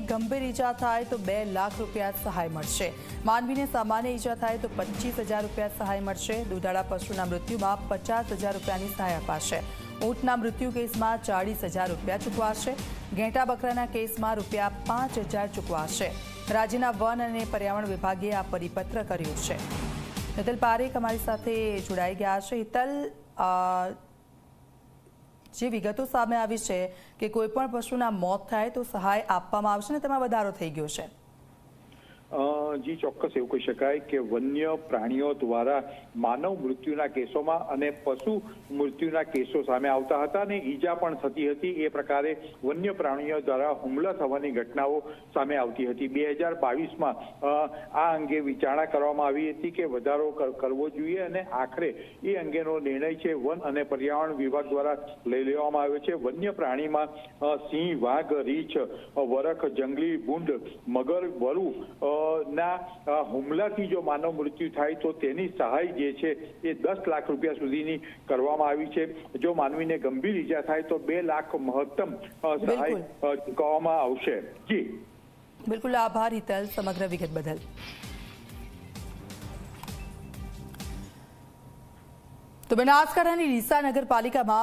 ગંભીર ઈજા થાય તો 2 લાખ રૂપિયા સહાય મળશે। માનવીને સામાન્ય ઈજા થાય તો 25,000 રૂપિયા સહાય મળશે। દુધાળા પશુના મૃત્યુમાં 50,000 રૂપિયાની સહાય અપાશે। ઊંટના મૃત્યુ કેસમાં 40,000 રૂપિયા ચૂકવાશે। ઘેટા બકરાના કેસમાં રૂપિયા 5,000 ચૂકવાશે। રાજ્યના વન અને પર્યાવરણ વિભાગે આ પરિપત્ર કર્યો છે। હિતલ પારેખ અમારી સાથે જોડાઈ ગયા છે। હિતલ, જે વિગતો સામે આવી છે કે કોઈ પણ પશુના મોત થાય તો સહાય આપવામાં આવશે ને તેમાં વધારો થઈ ગયો છે। જી ચોક્કસ એવું કહી શકાય કે વન્ય પ્રાણીઓ દ્વારા માનવ મૃત્યુના કેસોમાં અને પશુ મૃત્યુના કેસો સામે આવતા હતા અને ઈજા પણ થતી હતી। એ પ્રકારે વન્ય પ્રાણીઓ દ્વારા હુમલા થવાની ઘટનાઓ સામે આવતી હતી। 2022માં આ અંગે વિચારણા કરવામાં આવી હતી કે વધારો કરવો જોઈએ અને આખરે એ અંગેનો નિર્ણય છે વન અને પર્યાવરણ વિભાગ દ્વારા લઈ લેવામાં આવ્યો છે। વન્ય પ્રાણીમાં સિંહ, વાઘ, રીંછ, વરખ, જંગલી ભૂંડ, મગર, વરુ ના હુમલાથી જો માનવ મૃત્યુ થાય તો તેની સહાય જે છે એ 10 લાખ રૂપિયા સુધીની કરવામાં આવી છે। જો માનવીને ગંભીર ઈજા થાય તો 2 લાખ મહત્તમ સહાય ચૂકવવામાં આવશે। જી બિલકુલ, આભાર હિતલ સમગ્ર વિગત બદલ। તો બનાસકાંઠાની ડીસા નગરપાલિકામાં